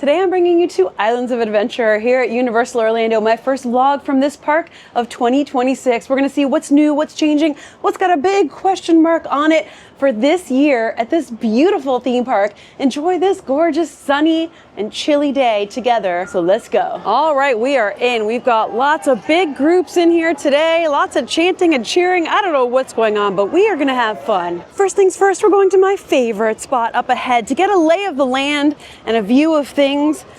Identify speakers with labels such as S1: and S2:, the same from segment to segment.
S1: Today I'm bringing you to Islands of Adventure here at Universal Orlando, my first vlog from this park of 2026. We're gonna see what's new, what's changing, what's got a big question mark on it for this year at this beautiful theme park. Enjoy this gorgeous sunny and chilly day together, so let's go. All right, we are in. We've got lots of big groups in here today, lots of chanting and cheering. I don't know what's going on, but we are gonna have fun. First things first, we're going to my favorite spot up ahead to get a lay of the land and a view of things.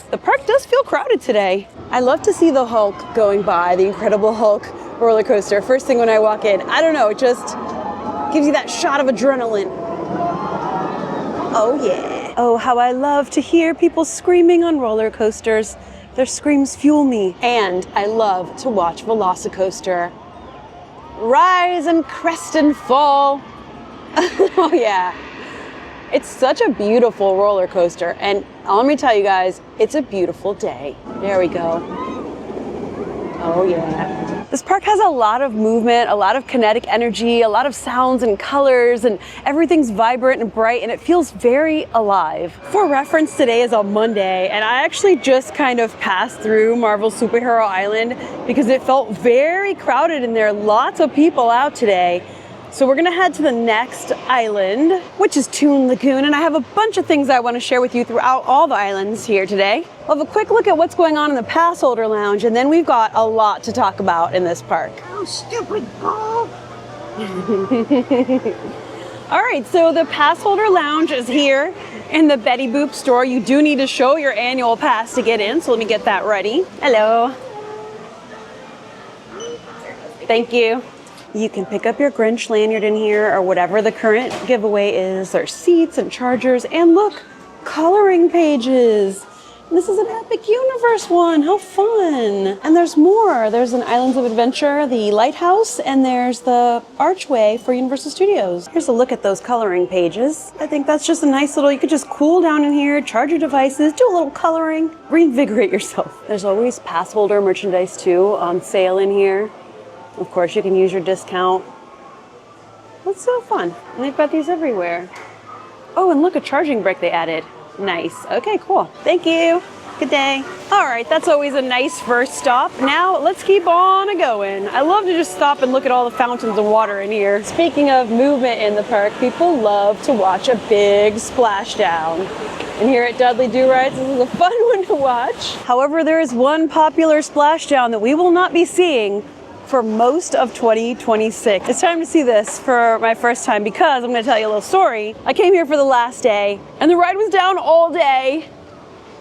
S1: The park does feel crowded today. I love to see the Hulk going by, the Incredible Hulk roller coaster. First thing when I walk in, I don't know, it just gives you that shot of adrenaline. Oh yeah. Oh, how I love to hear people screaming on roller coasters. Their screams fuel me. And I love to watch Velocicoaster rise and crest and fall. Oh yeah. It's such a beautiful roller coaster, and let me tell you guys, it's a beautiful day. There we go. Oh yeah. This park has a lot of movement, a lot of kinetic energy, a lot of sounds and colors, and everything's vibrant and bright, and it feels very alive. For reference, today is a Monday, and I actually just kind of passed through Marvel Superhero Island because it felt very crowded in there. Lots of people out today. So we're gonna head to the next island, which is Toon Lagoon, and I have a bunch of things I want to share with you throughout all the islands here today. We'll have a quick look at what's going on in the Passholder Lounge, and then we've got a lot to talk about in this park.
S2: Oh, stupid ball!
S1: All right, so the Passholder Lounge is here in the Betty Boop store. You do need to show your annual pass to get in, so let me get that ready. Hello. Thank you. You can pick up your Grinch lanyard in here or whatever the current giveaway is. There's seats and chargers, and look, coloring pages. This is an Epic Universe one, how fun. And there's more. There's an Islands of Adventure, the Lighthouse, and there's the Archway for Universal Studios. Here's a look at those coloring pages. I think that's just a nice little, you could just cool down in here, charge your devices, do a little coloring, reinvigorate yourself. There's always Passholder merchandise too on sale in here. Of course, you can use your discount. That's so fun. And they've got these everywhere. Oh, and look, a charging brick they added. Nice. Okay, cool. Thank you. Good day. All right, that's always a nice first stop. Now, let's keep on a-going. I love to just stop and look at all the fountains of water in here. Speaking of movement in the park, people love to watch a big splashdown. And here at Dudley Do-Rides, this is a fun one to watch. However, there is one popular splashdown that we will not be seeing for most of 2026. It's time to see this for my first time because I'm gonna tell you a little story. I came here for the last day and the ride was down all day.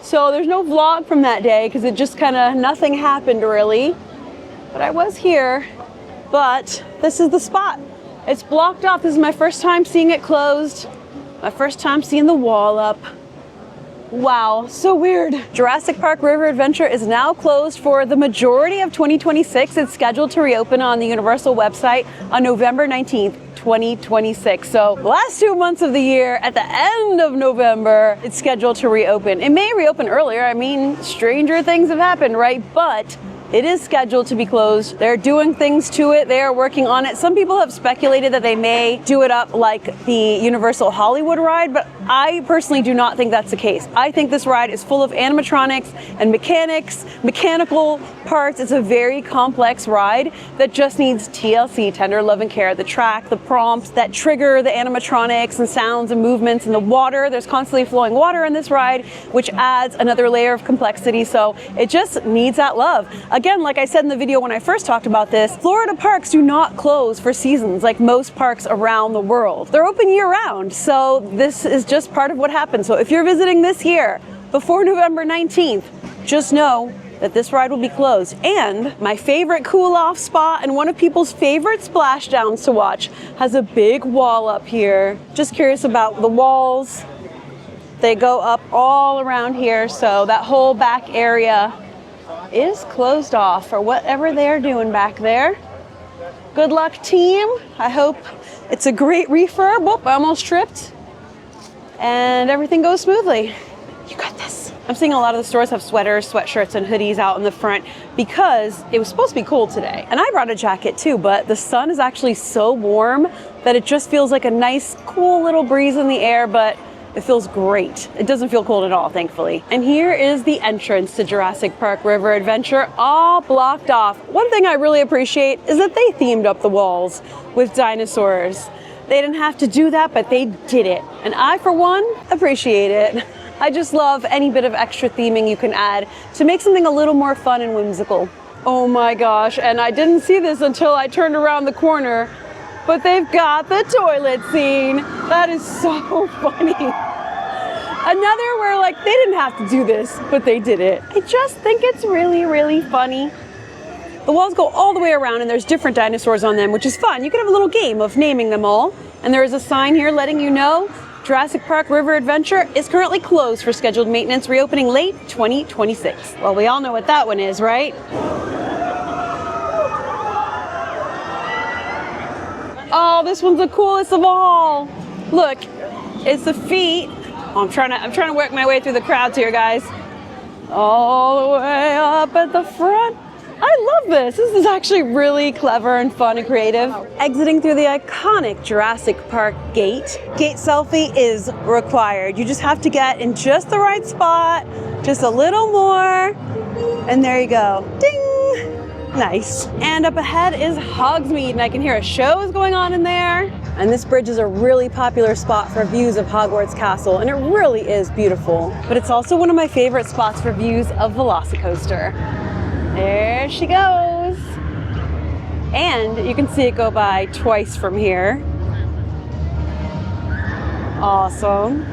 S1: So there's no vlog from that day because it just nothing happened really. But I was here, but this is the spot. It's blocked off. This is my first time seeing it closed. My first time seeing the wall up. Wow, so weird. Jurassic Park River Adventure is now closed for the majority of 2026. It's scheduled to reopen on the Universal website on November 19th, 2026. So the last 2 months of the year, at the end of November, it's scheduled to reopen. It may reopen earlier. I mean, stranger things have happened, right? But it is scheduled to be closed. They're doing things to it. They are working on it. Some people have speculated that they may do it up like the Universal Hollywood ride, but I personally do not think that's the case. I think this ride is full of animatronics and mechanical parts. It's a very complex ride that just needs TLC, tender love and care. The track, the prompts that trigger the animatronics and sounds and movements and the water. There's constantly flowing water in this ride, which adds another layer of complexity. So it just needs that love. Again, like I said in the video when I first talked about this, Florida parks do not close for seasons like most parks around the world. They're open year-round, so this is just part of what happens. So if you're visiting this year before November 19th, just know that this ride will be closed. And my favorite cool-off spot and one of people's favorite splashdowns to watch has a big wall up here. Just curious about the walls. They go up all around here, so that whole back area is closed off for whatever they're doing back there. Good luck, team. I hope it's a great refurb. Whoop, I almost tripped. And everything goes smoothly. You got this. I'm seeing a lot of the stores have sweaters, sweatshirts, and hoodies out in the front because it was supposed to be cool today. And I brought a jacket too, but the sun is actually so warm that it just feels like a nice, cool little breeze in the air, but It feels great. It doesn't feel cold at all, thankfully. And here is the entrance to Jurassic Park River Adventure, all blocked off. One thing I really appreciate is that they themed up the walls with dinosaurs. They didn't have to do that, but they did it. And I, for one, appreciate it. I just love any bit of extra theming you can add to make something a little more fun and whimsical. Oh my gosh, and I didn't see this until I turned around the corner, but they've got the toilet scene. That is so funny. Another where like they didn't have to do this, but they did it. I just think it's really, really funny. The walls go all the way around and there's different dinosaurs on them, which is fun. You can have a little game of naming them all. And there is a sign here letting you know Jurassic Park River Adventure is currently closed for scheduled maintenance, reopening late 2026. Well, we all know what that one is, right? Oh, this one's the coolest of all. Look, it's the feet. Oh, I'm trying to work my way through the crowds here, guys. All the way up at the front. I love this. This is actually really clever and fun and creative. Exiting through the iconic Jurassic Park gate. Gate selfie is required. You just have to get in just the right spot, just a little more, and there you go. Ding! Nice. And up ahead is Hogsmeade, and I can hear a show is going on in there. And this bridge is a really popular spot for views of Hogwarts Castle, and it really is beautiful. But it's also one of my favorite spots for views of Velocicoaster. There she goes. And you can see it go by twice from here. Awesome.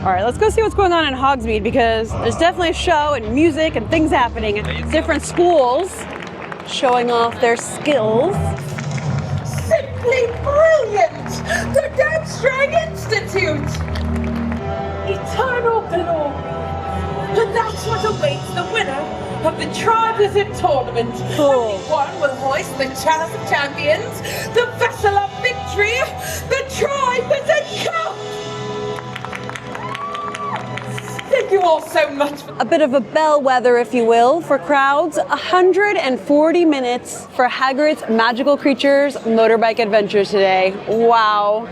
S1: All right, let's go see what's going on in Hogsmeade because there's definitely a show and music and things happening. Different schools showing off their skills.
S2: Simply brilliant! The Deadstrang Institute! Eternal glory! And that's what awaits the winner of the Tri-Visit Tournament.
S1: Cool.
S2: Only one will hoist the Chalice of Champions, the Vessel of Victory, the Tri-Visit Cup! Thank you all so much.
S1: A bit of a bellwether, if you will, for crowds. 140 minutes for Hagrid's Magical Creatures Motorbike Adventure today. Wow.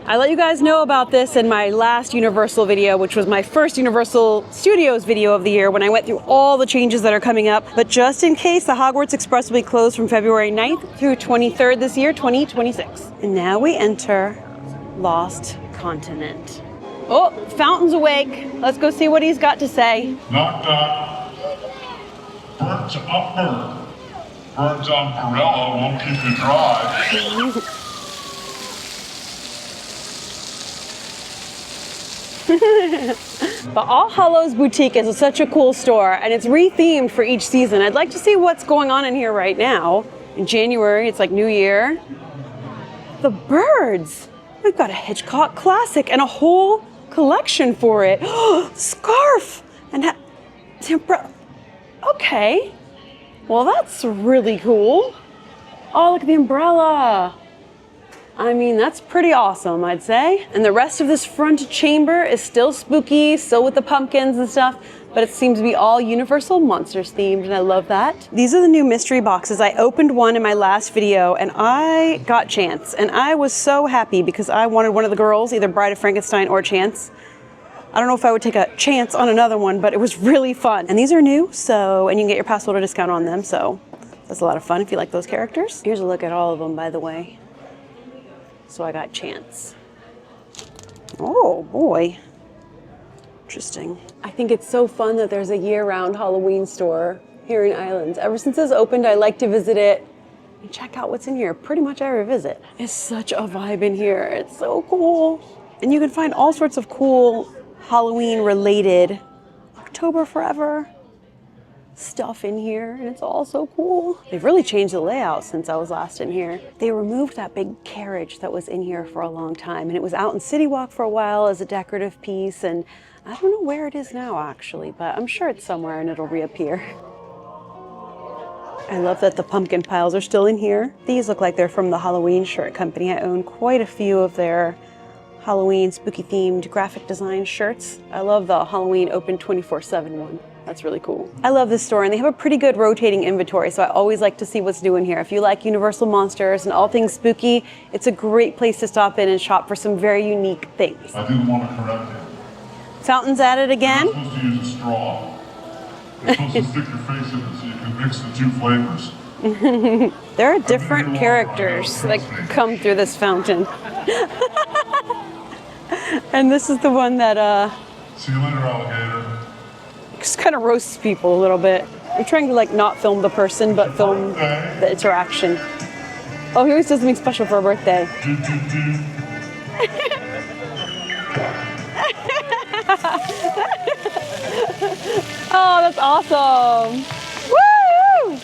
S1: I let you guys know about this in my last Universal video, which was my first Universal Studios video of the year when I went through all the changes that are coming up. But just in case, the Hogwarts Express will be closed from February 9th through 23rd this year, 2026. And now we enter Lost Continent. Oh, Fountain's awake. Let's go see what he's got to say.
S3: Knock, knock. Burnt upper. Burnt on Perella won't keep you dry.
S1: But All Hallows Boutique is such a cool store, and it's re-themed for each season. I'd like to see what's going on in here right now. In January, it's like New Year. The birds. We've got a Hitchcock classic and a whole collection for it. Scarf and okay. Well, that's really cool. Oh, look at the umbrella. I mean, that's pretty awesome, I'd say. And the rest of this front chamber is still spooky, still with the pumpkins and stuff, but it seems to be all Universal Monsters themed, and I love that. These are the new mystery boxes. I opened one in my last video, and I got Chance, and I was so happy because I wanted one of the girls, either Bride of Frankenstein or Chance. I don't know if I would take a chance on another one, but it was really fun. And these are new, so, and you can get your Passholder discount on them, so that's a lot of fun if you like those characters. Here's a look at all of them, by the way. So I got Chance. Oh boy, interesting. I think it's so fun that there's a year-round Halloween store here in Islands. Ever since it's opened, I like to visit it and check out what's in here pretty much every visit. It's such a vibe in here. It's so cool. And you can find all sorts of cool Halloween-related October Forever stuff in here, and it's all so cool. They've really changed the layout since I was last in here. They removed that big carriage that was in here for a long time, and it was out in CityWalk for a while as a decorative piece, and I don't know where it is now actually, but I'm sure it's somewhere and it'll reappear. I love that the pumpkin piles are still in here. These look like they're from the Halloween shirt company. I own quite a few of their Halloween spooky themed graphic design shirts. I love the Halloween open 24/7 one. That's really cool. I love this store, and they have a pretty good rotating inventory, so I always like to see what's new in here. If you like Universal Monsters and all things spooky, it's a great place to stop in and shop for some very unique things.
S3: I didn't want to correct you.
S1: Fountains at it again.
S3: You're supposed to use a straw. You're supposed to stick your face in it so you can mix the two flavors.
S1: There are different characters that come through this fountain. And this is the one that
S3: See you later, alligator.
S1: just kind of roasts people a little bit. I'm trying to like not film the person, but film the interaction. Oh, he always does something special for a birthday. Oh, that's awesome. Woo!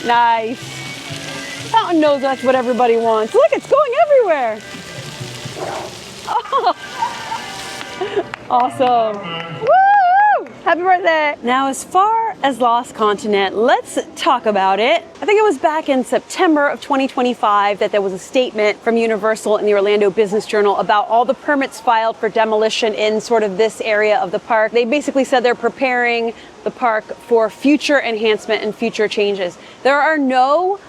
S1: Nice. Fountain knows that's what everybody wants. Look, it's going everywhere. Oh. Awesome. Woo! Happy birthday. Now, as far as Lost Continent, let's talk about it. I think it was back in September of 2025 that there was a statement from Universal in the Orlando Business Journal about all the permits filed for demolition in sort of this area of the park. They basically said they're preparing the park for future enhancement and future changes. There are no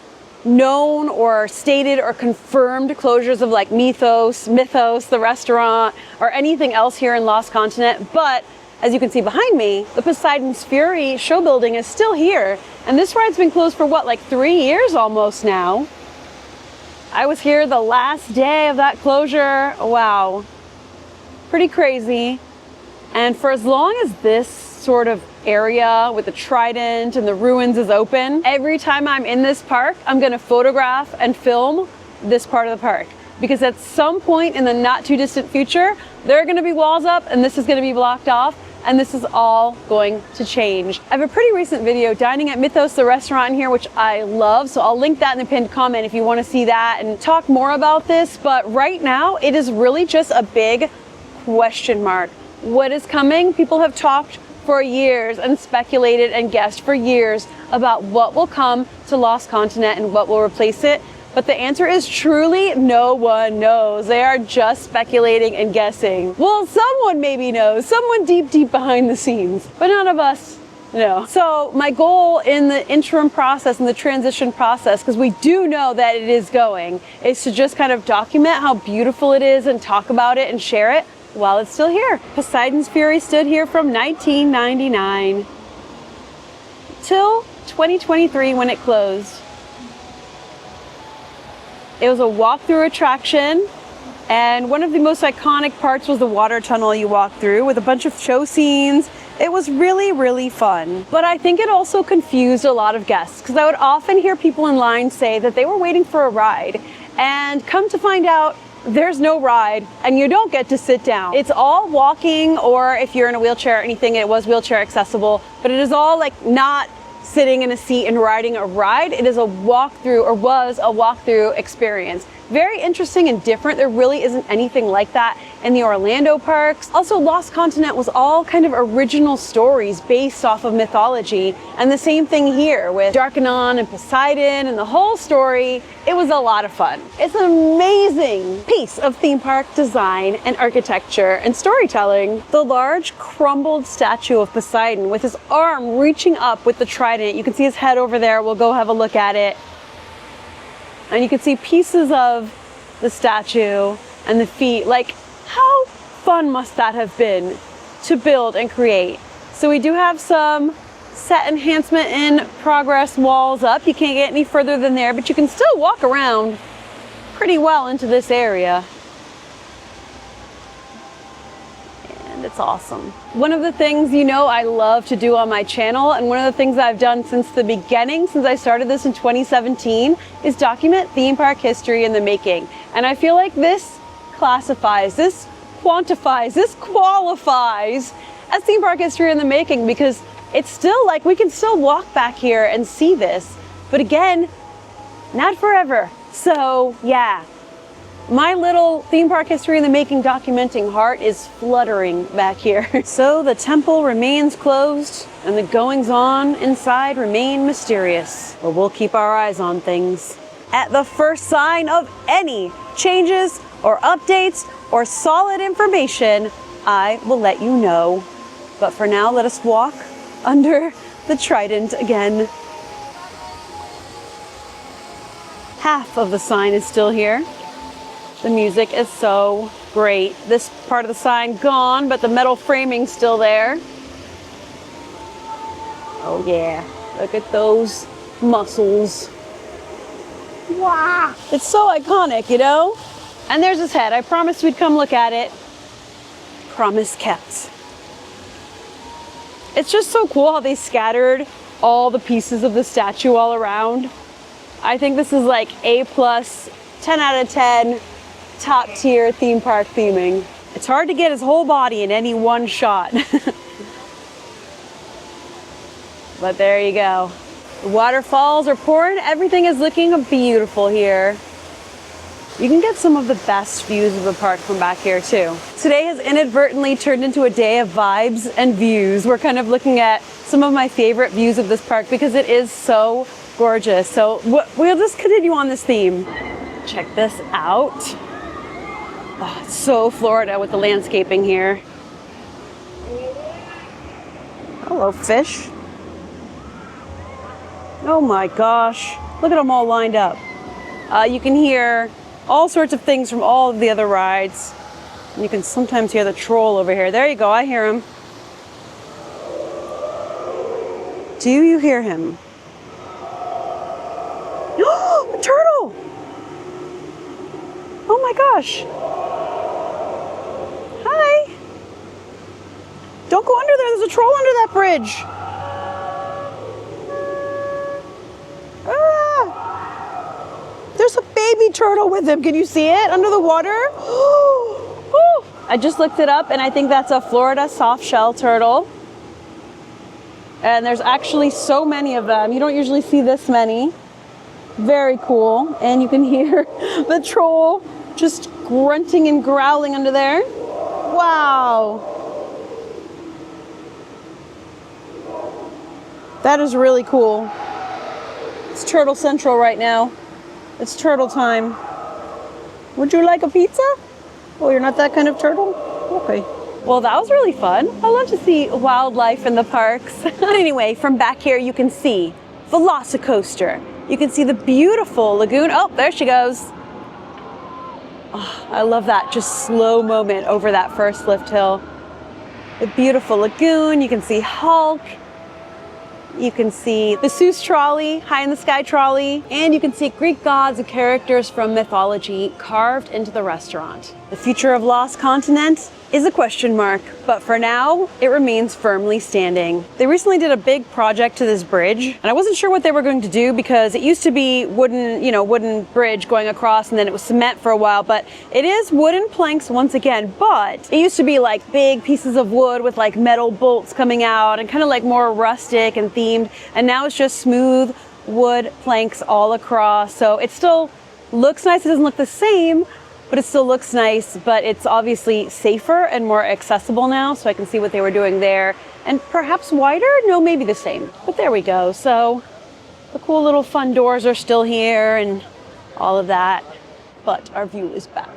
S1: known or stated or confirmed closures of like Mythos, the restaurant, or anything else here in Lost Continent, but as you can see behind me, the Poseidon's Fury show building is still here, and this ride's been closed for what, like 3 years almost now. I was here the last day of that closure. Wow, pretty crazy. And for as long as this sort of area with the trident and the ruins is open, every time I'm in this park, I'm gonna photograph and film this part of the park, because at some point in the not too distant future, there are gonna be walls up and this is gonna be blocked off, and this is all going to change. I have a pretty recent video dining at Mythos, the restaurant in here, which I love, so I'll link that in the pinned comment if you wanna see that and talk more about this. But right now, it is really just a big question mark. What is coming? People have talked for years and speculated and guessed for years about what will come to Lost Continent and what will replace it. But the answer is truly no one knows. They are just speculating and guessing. Well, someone maybe knows, someone deep, deep behind the scenes, but none of us know. So my goal in the interim process, in the transition process, because we do know that it is going, is to just kind of document how beautiful it is and talk about it and share it while it's still here. Poseidon's Fury stood here from 1999 till 2023 when it closed. It was a walk-through attraction, and one of the most iconic parts was the water tunnel you walk through with a bunch of show scenes. It was really, really fun. But I think it also confused a lot of guests, because I would often hear people in line say that they were waiting for a ride, and come to find out, there's no ride and you don't get to sit down. It's all walking, or if you're in a wheelchair or anything, it was wheelchair accessible, but it is all like not sitting in a seat and riding a ride. It is a walkthrough, or was a walkthrough experience. Very interesting and different. There really isn't anything like that in the Orlando parks. Also, Lost Continent was all kind of original stories based off of mythology, and the same thing here with Darkanon and Poseidon and the whole story. It was a lot of fun. It's an amazing piece of theme park design and architecture and storytelling. The large crumbled statue of Poseidon with his arm reaching up with the trident. You can see his head over there. We'll go have a look at it. And you can see pieces of the statue and the feet. Like, how fun must that have been to build and create? So we do have some set enhancement in progress walls up. You can't get any further than there, but you can still walk around pretty well into this area. And it's awesome. One of the things you know I love to do on my channel, and one of the things I've done since the beginning, since I started this in 2017, is document theme park history in the making. And I feel like this classifies, this quantifies, this qualifies as theme park history in the making, because it's still like we can still walk back here and see this, but again, not forever. So yeah, my little theme park history in the making documenting heart is fluttering back here. So the temple remains closed and the goings on inside remain mysterious, but we'll keep our eyes on things. At the first sign of any changes or updates or solid information, I will let you know. But for now, let us walk under the trident again. Half of the sign is still here. The music is so great. This part of the sign gone, but the metal framing's still there. Oh yeah, look at those muscles. Wow, it's so iconic, you know? And there's his head. I promised we'd come look at it. Promise kept. It's just so cool how they scattered all the pieces of the statue all around. I think this is like A+, 10 out of 10, top tier theme park theming. It's hard to get his whole body in any one shot. But there you go. The waterfalls are pouring. Everything is looking beautiful here. You can get some of the best views of the park from back here too. Today has inadvertently turned into a day of vibes and views. We're kind of looking at some of my favorite views of this park because it is so gorgeous. So we'll just continue on this theme. Check this out. Oh, it's so Florida with the landscaping here. Hello, fish. Oh my gosh. Look at them all lined up. You can hear all sorts of things from all of the other rides. And you can sometimes hear the troll over here. There you go, I hear him. Do you hear him? Oh, a turtle! Oh my gosh. Hi. Don't go under there, there's a troll under that bridge. There's a baby turtle with him. Can you see it under the water? I just looked it up and I think that's a Florida soft shell turtle. And there's actually so many of them. You don't usually see this many. Very cool. And you can hear the troll just grunting and growling under there. Wow. That is really cool. It's Turtle Central right now. It's turtle time. Would you like a pizza? Oh, you're not that kind of turtle? Okay. Well, that was really fun. I love to see wildlife in the parks. Anyway, from back here you can see Velocicoaster. You can see the beautiful lagoon. Oh, there she goes. Oh, I love that just slow moment over that first lift hill. The beautiful lagoon. You can see Hulk. You can see the Seuss trolley, high in the sky trolley, and you can see Greek gods and characters from mythology carved into the restaurant. The future of Lost Continent is a question mark, but for now, it remains firmly standing. They recently did a big project to this bridge, and I wasn't sure what they were going to do because it used to be wooden bridge going across, and then it was cement for a while, but it is wooden planks once again, but it used to be like big pieces of wood with like metal bolts coming out and kind of like more rustic and themed, and now it's just smooth wood planks all across. So it still looks nice. It doesn't look the same, but it still looks nice, but it's obviously safer and more accessible now, so I can see what they were doing there. And perhaps wider? No, maybe the same, but there we go. So the cool little fun doors are still here and all of that, but our view is back.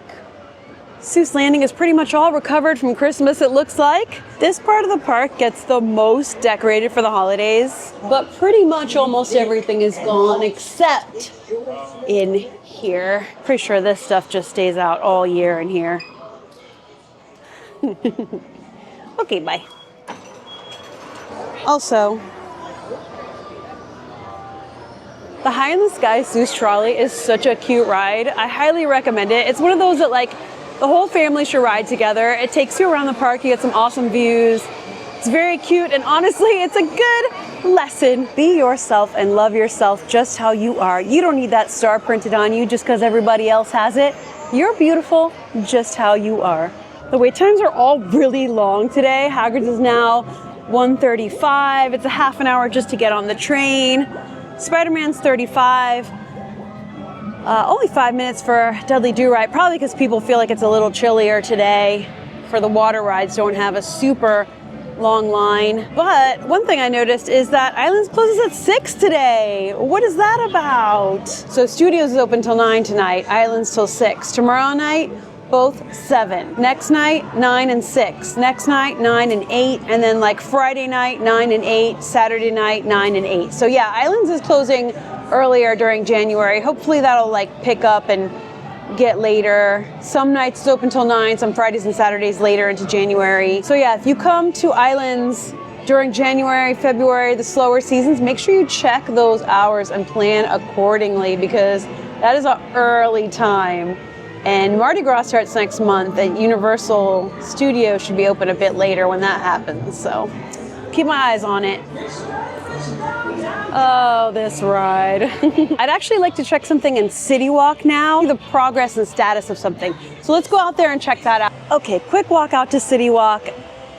S1: Seuss Landing is pretty much all recovered from Christmas, it looks like. This part of the park gets the most decorated for the holidays, but pretty much almost everything is gone except in here. Pretty sure this stuff just stays out all year in here. Okay, bye. Also, the High in the Sky Seuss trolley is such a cute ride. I highly recommend it. It's one of those that like the whole family should ride together. It takes you around the park. You get some awesome views. It's very cute, and honestly, it's a good lesson. Be yourself and love yourself just how you are. You don't need that star printed on you just because everybody else has it. You're beautiful just how you are. The wait times are all really long today. Hagrid's is now 1:35. It's a half an hour just to get on the train. Spider-Man's 35. Only 5 minutes for Dudley Do-Right, probably because people feel like it's a little chillier today. For the water rides, don't have a super long line. But one thing I noticed is that Islands closes at 6 today. What is that about? So Studios is open till 9 tonight, Islands till 6. Tomorrow night, both 7. Next night, 9 and 6. Next night, 9 and 8. And then like Friday night, 9 and 8. Saturday night, 9 and 8. So yeah, Islands is closing earlier during January. Hopefully that'll like pick up and get later. Some nights it's open till 9, some Fridays and Saturdays later into January. So yeah, if you come to Islands during January, February, the slower seasons, make sure you check those hours and plan accordingly, because that is an early time. And Mardi Gras starts next month, and Universal Studios should be open a bit later when that happens. So keep my eyes on it. Oh, this ride. I'd actually like to check something in CityWalk now, the progress and status of something. So let's go out there and check that out. Okay, quick walk out to CityWalk.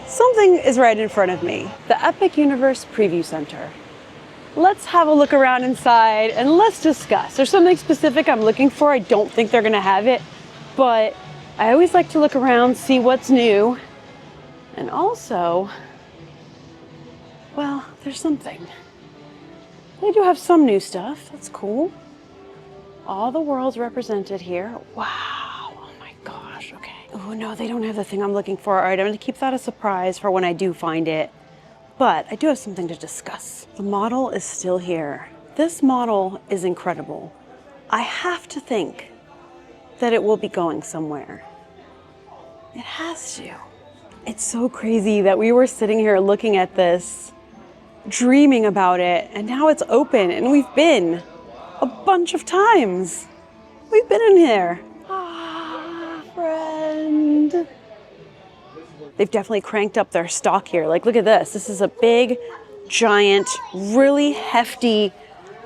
S1: Something is right in front of me. The Epic Universe Preview Center. Let's have a look around inside and let's discuss. There's something specific I'm looking for. I don't think they're gonna have it, but I always like to look around, see what's new. And also, well, there's something. They do have some new stuff. That's cool. All the worlds represented here. Wow. Oh my gosh. Okay. Oh no, they don't have the thing I'm looking for. All right, I'm going to keep that a surprise for when I do find it. But I do have something to discuss. The model is still here. This model is incredible. I have to think that it will be going somewhere. It has to. It's so crazy that we were sitting here looking at this, dreaming about it, and now it's open, and we've been a bunch of times. We've been in here. Ah, friend. They've definitely cranked up their stock here. Like, look at this. This is a big, giant, really hefty,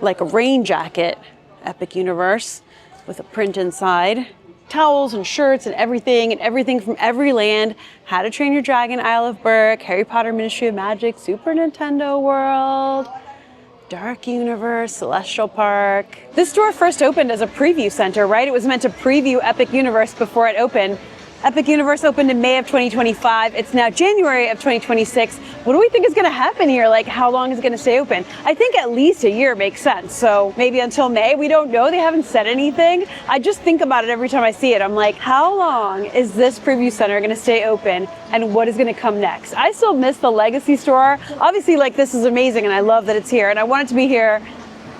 S1: like a rain jacket, Epic Universe, with a print inside. Towels and shirts and everything from every land. How to Train Your Dragon, Isle of Berk, Harry Potter, Ministry of Magic, Super Nintendo World, Dark Universe, Celestial Park. This store first opened as a preview center, right? It was meant to preview Epic Universe before it opened. Epic Universe opened in May of 2025. It's now January of 2026. What do we think is gonna happen here? Like, how long is it gonna stay open? I think at least a year makes sense. So maybe until May, we don't know. They haven't said anything. I just think about it every time I see it. I'm like, how long is this preview center gonna stay open and what is gonna come next? I still miss the Legacy store. Obviously, like, this is amazing and I love that it's here and I want it to be here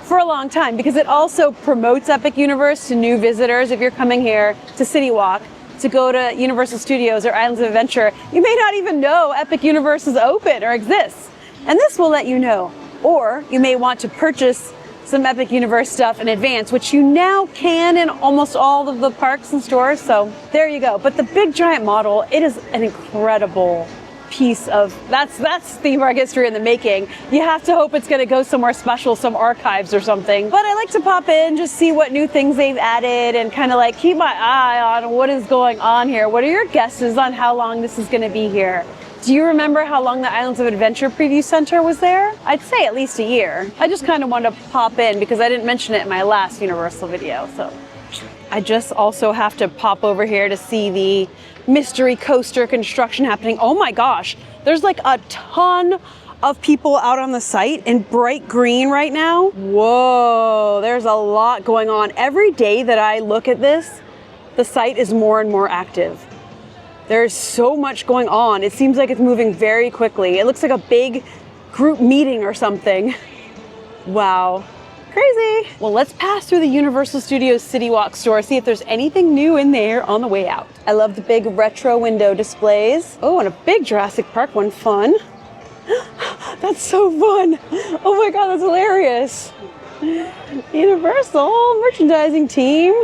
S1: for a long time because it also promotes Epic Universe to new visitors. If you're coming here to CityWalk, to go to Universal Studios or Islands of Adventure, you may not even know Epic Universe is open or exists. And this will let you know. Or you may want to purchase some Epic Universe stuff in advance, which you now can in almost all of the parks and stores. So there you go. But the big giant model, it is an incredible piece of, that's theme park history in the making. You have to hope it's going to go somewhere special, some archives or something. But I like to pop in, just see what new things they've added and kind of like keep my eye on what is going on here. What are your guesses on how long this is going to be here? Do you remember how long the Islands of Adventure Preview Center was there? I'd say at least a year. I just kind of wanted to pop in because I didn't mention it in my last Universal video. So I just also have to pop over here to see the mystery coaster construction happening. Oh my gosh, there's like a ton of people out on the site in bright green right now. Whoa, there's a lot going on. Every day that I look at this, the site is more and more active. There's so much going on. It seems like it's moving very quickly. It looks like a big group meeting or something. Wow. Crazy. Well, let's pass through the Universal Studios CityWalk store, see if there's anything new in there on the way out. I love the big retro window displays. Oh, and a big Jurassic Park one, fun. That's so fun. Oh my God, that's hilarious. Universal merchandising team.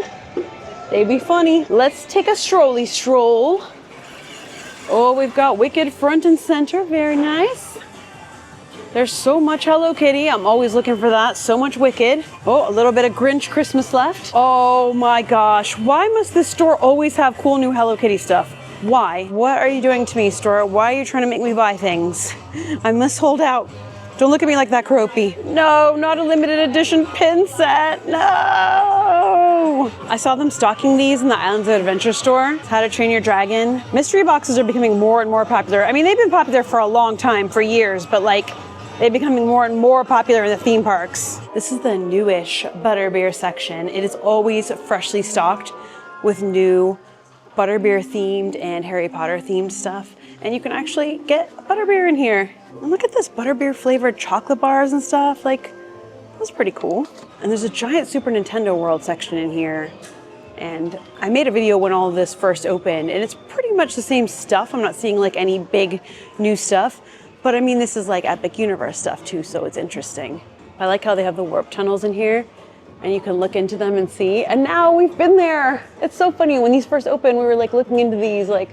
S1: They'd be funny. Let's take a strolly stroll. Oh, we've got Wicked front and center, very nice. There's so much Hello Kitty. I'm always looking for that. So much Wicked. Oh, a little bit of Grinch Christmas left. Oh my gosh. Why must this store always have cool new Hello Kitty stuff? Why? What are you doing to me, store? Why are you trying to make me buy things? I must hold out. Don't look at me like that, Karopi. No, not a limited edition pin set. No! I saw them stocking these in the Islands of Adventure store. How to Train Your Dragon. Mystery boxes are becoming more and more popular. I mean, they've been popular for a long time, for years, but like, they're becoming more and more popular in the theme parks. This is the newish butterbeer section. It is always freshly stocked with new butterbeer themed and Harry Potter themed stuff. And you can actually get butterbeer in here. And look at this butterbeer flavored chocolate bars and stuff. Like, that's pretty cool. And there's a giant Super Nintendo World section in here. And I made a video when all of this first opened, and it's pretty much the same stuff. I'm not seeing like any big new stuff, but I mean, this is like Epic Universe stuff too, so it's interesting. I like how they have the warp tunnels in here, and you can look into them and see. And now we've been there. It's so funny. When these first opened, we were like looking into these like,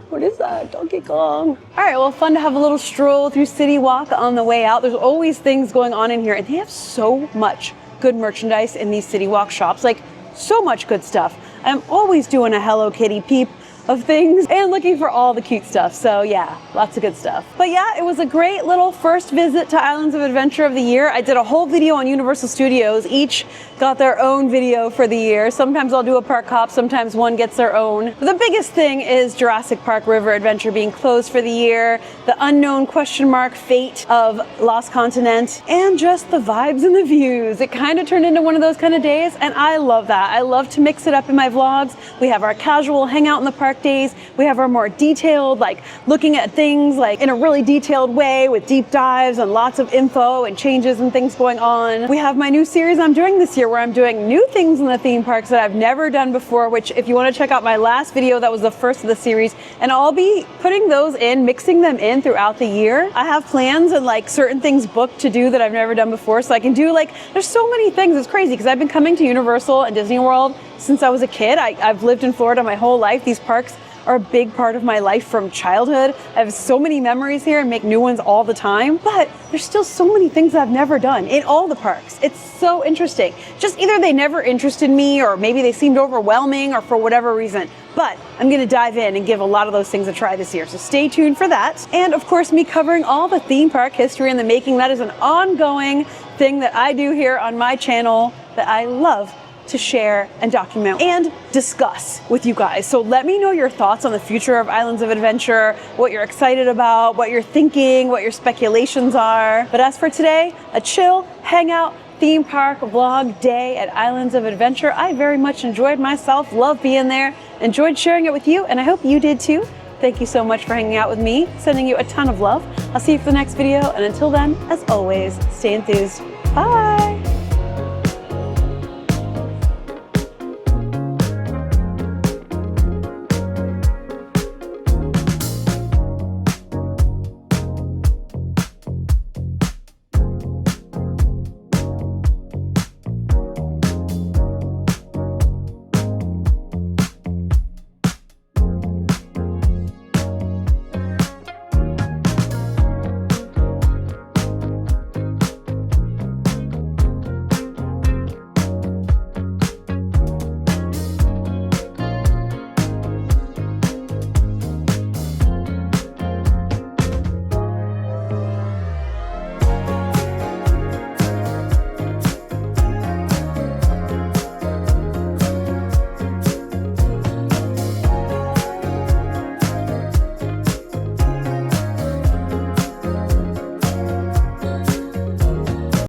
S1: what is that? Donkey Kong. All right, well, fun to have a little stroll through CityWalk on the way out. There's always things going on in here, and they have so much good merchandise in these CityWalk shops. Like, so much good stuff. I'm always doing a Hello Kitty peep of things and looking for all the cute stuff. So yeah, lots of good stuff. But yeah, it was a great little first visit to Islands of Adventure of the year. I did a whole video on Universal Studios. Each got their own video for the year. Sometimes I'll do a park hop, sometimes one gets their own. But the biggest thing is Jurassic Park River Adventure being closed for the year, the unknown question mark fate of Lost Continent, and just the vibes and the views. It kind of turned into one of those kind of days, and I love that. I love to mix it up in my vlogs. We have our casual hangout in the park days. We have our more detailed, like looking at things like in a really detailed way with deep dives and lots of info and changes and things going on. We have my new series I'm doing this year where I'm doing new things in the theme parks that I've never done before, which if you want to check out my last video, that was the first of the series, and I'll be putting those in, mixing them in throughout the year. I have plans and like certain things booked to do that I've never done before, so I can do like, there's so many things. It's crazy because I've been coming to Universal and Disney World since I was a kid. I've lived in Florida my whole life. These parks are a big part of my life from childhood. I have so many memories here and make new ones all the time, but there's still so many things I've never done in all the parks. It's so interesting. Just either they never interested me or maybe they seemed overwhelming or for whatever reason. But I'm gonna dive in and give a lot of those things a try this year. So stay tuned for that. And of course, me covering all the theme park history in the making. That is an ongoing thing that I do here on my channel that I love to share and document and discuss with you guys. So let me know your thoughts on the future of Islands of Adventure, what you're excited about, what you're thinking, what your speculations are. But as for today, a chill, hangout, theme park vlog day at Islands of Adventure. I very much enjoyed myself, love being there, enjoyed sharing it with you, and I hope you did too. Thank you so much for hanging out with me, sending you a ton of love. I'll see you for the next video, and until then, as always, stay enthused. Bye!